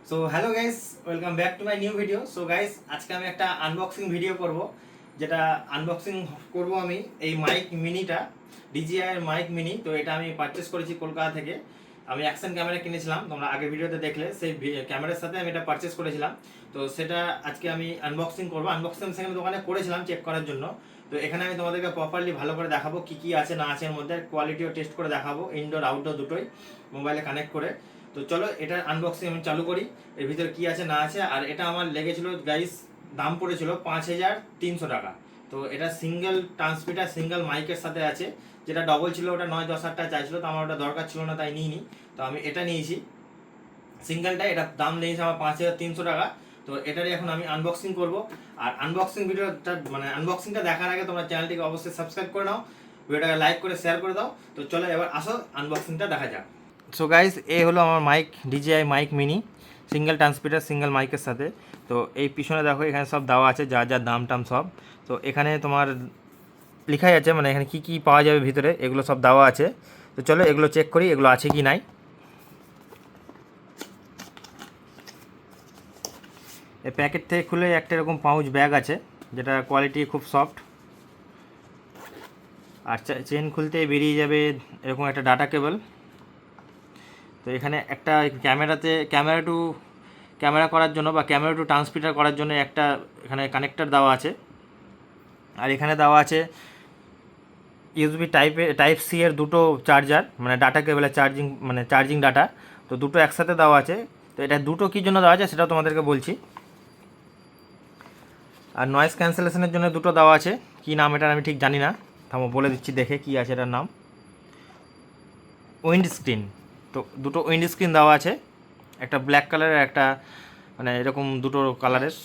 So hello guys, welcome back to my new video. So guys, আজকে আমি একটা unboxing video করব, যেটা আনবক্সিং করব আমি এই মাইক মিনিটা, DJI এর মাইক মিনি। তো এটা আমি পারচেস করেছি কলকাতা থেকে। আমি অ্যাকশন ক্যামেরা কিনেছিলাম, তোমরা আগের ভিডিওতে দেখলে, সেই ক্যামেরার সাথে আমি এটা পারচেস করেছিলাম। তো সেটা আজকে আমি আনবক্সিং করব। আনবক্সিং সেখানে দোকানে করেছিলাম চেক করার জন্য। তো এখানে আমি তোমাদেরকে প্রপারলি ভালো করে দেখাবো কি কি আছে না আছে এর মধ্যে, কোয়ালিটিও টেস্ট করে দেখাবো, ইনডোর আউটডোর দুটোই মোবাইলে কানেক্ট করে। তো চলো এটার আনবক্সিং আমি চালু করি, এর ভিতরে কি আছে না আছে। আর এটা আমার লেগেছিল গাইস, দাম পড়েছিল 5300 টাকা। তো এটা সিঙ্গেল ট্রান্সমিটার সিঙ্গেল মাইকের সাথে আছে, যেটা ডবল ছিল ওটা 9-10 হাজার টাকা চাইছিল, তো আমার ওটা দরকার ছিল না তাই নিইনি। তো আমি এটা নিয়েছি সিঙ্গেলটা, এটা দাম লেগেছে আমার 5300 টাকা। তো এটারই এখন আমি আনবক্সিং করব। আর আনবক্সিং ভিডিওটা মানে আনবক্সিংটা দেখার আগে তোমরা চ্যানেলটিকে অবশ্যই সাবস্ক্রাইব করে নাও, ভিডিওটাকে লাইক করে শেয়ার করে দাও। তো চলো এবার আসো আনবক্সিংটা দেখা যাক। সো গাইস, এই হলো আমার mic, DJI mic mini, single transmitter single মাইকের সাথে। তো এই পিছনে দেখো, এখানে সব দেওয়া আছে, যা যা দাম টাম সব। তো এখানে তোমার লেখাই আছে, মানে এখানে কি কি পাওয়া যাবে ভিতরে, এগুলো সব দেওয়া আছে। তো চলো এগুলো চেক করি, এগুলো আছে কি নাই। এই প্যাকেট থেকে খুলে একটা এরকম পাউচ ব্যাগ আছে, যেটা কোয়ালিটি খুব সফট। আর চেন খুলতে বেরিয়ে যাবে এরকম একটা ডাটা কেবল। তো এখানে একটা ক্যামেরা করার জন্য বা ক্যামেরা টু ট্রান্সমিটার করার জন্য একটা এখানে কানেক্টর দেওয়া আছে। আর এখানে দেওয়া আছে USB টাইপ সি এর দুটো চার্জার, মানে ডাটা কেবলের চার্জিং ডাটা। তো দুটো একসাথে দেওয়া আছে। তো এটা দুটো কী জন্য দেওয়া আছে সেটাও তোমাদেরকে বলছি। আর নয়েজ ক্যান্সেলেশনের জন্য দুটো দেওয়া আছে, কী নাম এটার আমি ঠিক জানি না, থামো বলে দিচ্ছি দেখে কী আছে এটার নাম। Wind screen. তো দুটো উইন্ড স্ক্রিন দেওয়া আছে, একটা ব্ল্যাক কালারের, একটা মানে এরকম দুটো কালারের,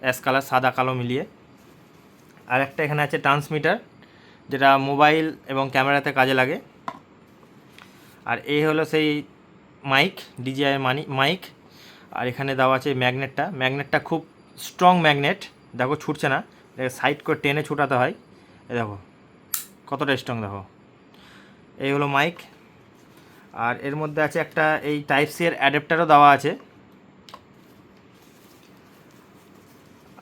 অ্যাশ কালার সাদা কালো মিলিয়ে। আর একটা এখানে আছে ট্রান্সমিটার, যেটা মোবাইল এবং ক্যামেরাতে কাজে লাগে। আর এই হলো সেই মাইক, DJI মাইক। আর এখানে দেওয়া আছে ম্যাগনেটটা খুব স্ট্রং ম্যাগনেট, দেখো ছুটছে না, সাইড করে টেনে ছুটাতে হয়। এ দেখো কতটা স্ট্রং, দেখো। এই হলো মাইক। আর এর মধ্যে আছে একটা এই টাইপ সি এর অ্যাডাপ্টারও দেওয়া আছে।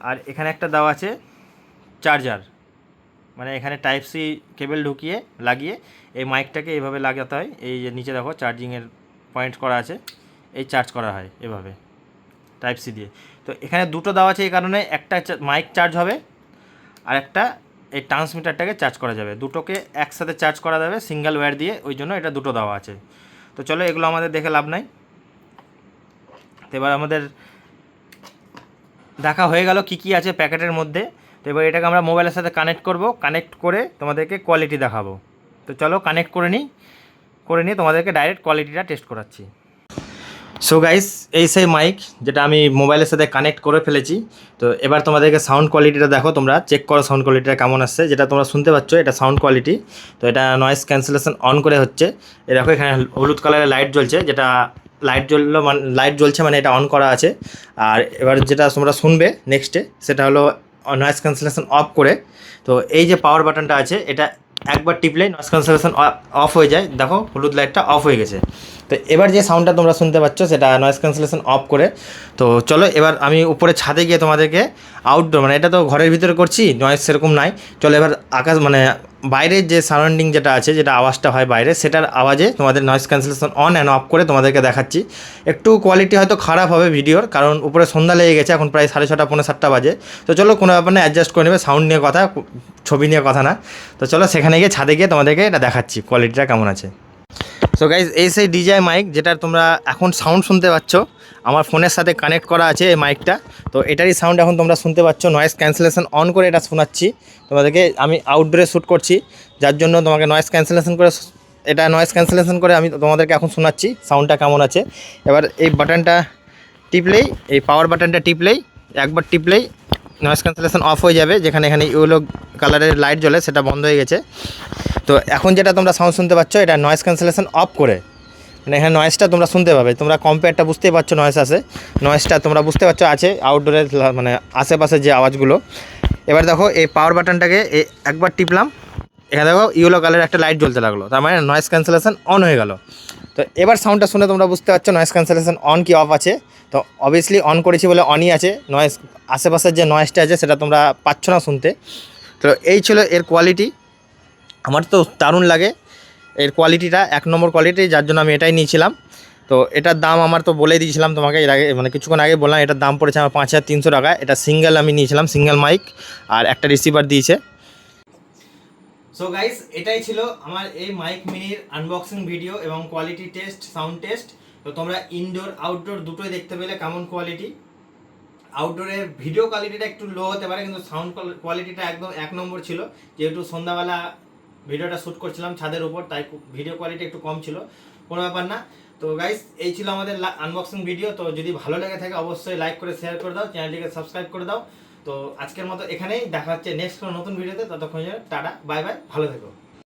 আর এখানে একটা দেওয়া আছে চার্জার, মানে এখানে টাইপ সি কেবল লাগিয়ে এই মাইকটাকে এইভাবে লাগাতে হয়। এই যে নিচে দেখো চার্জিংয়ের পয়েন্ট করা আছে, এই চার্জ করা হয় এভাবে টাইপ সি দিয়ে। তো এখানে দুটো দেওয়া আছে, এই কারণে একটা মাইক চার্জ হবে আর একটা এই ট্রান্সমিটারটাকে চার্জ করা যাবে, দুটোকে একসাথে চার্জ করা যাবে সিঙ্গেল ওয়্যার দিয়ে, ওই জন্য এটা দুটো দেওয়া আছে। তো চলো এগুলো আমাদের দেখে লাভ নাই। তো এবার আমাদের দেখা হয়ে গেল কি কি আছে প্যাকেটের মধ্যে। তো এবার এটাকে আমরা মোবাইলের সাথে কানেক্ট করব, কানেক্ট করে তোমাদেরকে কোয়ালিটি দেখাবো। তো চলো কানেক্ট করে নিয়ে তোমাদেরকে ডাইরেক্ট কোয়ালিটিটা টেস্ট করাচ্ছি। সো গাইস, এই সেই মাইক যেটা আমি মোবাইলের সাথে কানেক্ট করে ফেলেছি। তো এবার তোমাদেরকে সাউন্ড কোয়ালিটিটা দেখো, তোমরা চেক করো সাউন্ড কোয়ালিটিটা কেমন আসছে। যেটা তোমরা শুনতে পাচ্ছ এটা সাউন্ড কোয়ালিটি। তো এটা নয়েজ ক্যান্সেলেশন অন করে হচ্ছে। এ দেখো এখানে হলুদ কালারের লাইট জ্বলছে, যেটা লাইট জ্বলছে মানে এটা অন করা আছে। আর এবার যেটা তোমরা শুনবে নেক্সটে, সেটা হলো নয়েজ ক্যান্সেলেশন অফ করে। তো এই যে পাওয়ার বাটনটা আছে, এটা একবার টিপলেই নয়েজ ক্যান্সেলেশন অফ হয়ে যায়, দেখো হলুদ লাইটটা অফ হয়ে গেছে। তো এবার যে সাউন্ডটা তোমরা শুনতে পাচ্ছ সেটা নয়েজ ক্যান্সেলেশন অফ করে। তো চলো এবার আমি উপরে ছাদে গিয়ে তোমাদেরকে আউটডোর, মানে এটা তো ঘরের ভিতরে করছি, নয়েজ সেরকম নাই। চলো এবার আকাশ মানে বাইরের যে সারাউন্ডিং যেটা আছে, যেটা আওয়াজটা হয় বাইরে, সেটার আওয়াজে তোমাদের noise cancellation on and of করে তোমাদেরকে দেখাচ্ছি। একটু কোয়ালিটি হয়তো খারাপ হবে ভিডিওর, কারণ উপরে সন্ধ্যা লেগে গেছে, এখন প্রায় 6:30 পৌনে 7টা বাজে। তো চলো কোনো ব্যাপার না, অ্যাডজাস্ট করে নেবে, সাউন্ড নিয়ে কথা, ছবি নিয়ে কথা না। তো চলো সেখানে গিয়ে ছাদে গিয়ে তোমাদেরকে এটা দেখাচ্ছি কোয়ালিটিটা কেমন আছে। সো গাইজ, এই সেই DJI মাইক যেটা তোমরা এখন সাউন্ড শুনতে পাচ্ছ, আমার ফোনের সাথে কানেক্ট করা আছে এই মাইকটা। তো এটারই সাউন্ড এখন তোমরা শুনতে পাচ্ছ। নয়েজ ক্যান্সেলেশন অন করে এটা শোনাচ্ছি তোমাদেরকে, আমি আউটডোরে শ্যুট করছি, যার জন্য তোমাকে নয়েজ ক্যান্সেলেশন করে আমি তোমাদেরকে এখন শোনাচ্ছি সাউন্ডটা কেমন আছে। এবার এই বাটনটা টিপলেই, এই পাওয়ার বাটনটা টিপলেই, একবার টিপলেই নয়েজ ক্যান্সেলেশন অফ হয়ে যাবে। যেখানে এখানে ইয়েলো কালারের লাইট জ্বলে সেটা বন্ধ হয়ে গেছে। তো এখন যেটা তোমরা সাউন্ড শুনতে পাচ্ছ, এটা নয়েজ ক্যান্সেলেশন অফ করে, মানে এখানে নয়েজটা তোমরা শুনতে পাবে। তোমরা কম্পেয়ারটা বুঝতেই পারছো, নয়েজটা তোমরা বুঝতে পারছো আছে আউটডোরের, মানে আশেপাশে যে আওয়াজগুলো। এবার দেখো এই পাওয়ার বাটনটাকে একবার টিপলাম, এখানে দেখো ইয়েলো কালারের একটা লাইট জ্বলতে লাগলো, তার মানে নয়েজ ক্যান্সেলেশন অন হয়ে গেল। তো এবার সাউন্ডটা শুনে তোমরা বুঝতে পারছো নয়েজ ক্যান্সেলেশন অন কি অফ আছে। তো অবভিয়াসলি অন করেছি বলে অনই আছে, নয়েজ আশেপাশের যে নয়েজটা আছে সেটা তোমরা পাচ্ছ না শুনতে। তো এই ছিল এর কোয়ালিটি, আমার তো দারুণ লাগে এর কোয়ালিটিটা, 1 নম্বর কোয়ালিটি, যার জন্য আমি এটাই নিয়েছিলাম। তো এটার দাম আমার তো বলেই দিয়েছিলাম তোমাকে এর আগে, মানে কিছুক্ষণ আগে বললাম এটার দাম পড়েছে আমার 5300 টাকা। এটা সিঙ্গেল আমি নিয়েছিলাম, সিঙ্গেল মাইক আর একটা রিসিভার দিয়েছে। সো গাইস, এটাই ছিল আমার এই মাইক মিনির আনবক্সিং ভিডিও এবং কোয়ালিটি টেস্ট, সাউন্ড টেস্ট। তো তোমরা ইনডোর আউটডোর দুটোই দেখতে পেলে কেমন কোয়ালিটি। আউটডোরের ভিডিও কোয়ালিটিটা একটু লো হতে পারে, কিন্তু সাউন্ড কোয়ালিটিটা একদম 1 নম্বর ছিল। যেহেতু সন্ধ্যাবেলা ভিডিওটা শ্যুট করছিলাম ছাদের উপর, তাই ভিডিও কোয়ালিটি একটু কম ছিল, কোনো ব্যাপার না। তো গাইস, এই ছিল আমাদের আনবক্সিং ভিডিও। তো যদি ভালো লেগে থাকে অবশ্যই লাইক করে শেয়ার করে দাও, চ্যানেলটিকে সাবস্ক্রাইব করে দাও। তো আজকের মতো এখানেই, দেখা হচ্ছে নেক্সট কোনো নতুন ভিডিওতে। ততক্ষণ টাটা, বাই বাই, ভালো থেকো।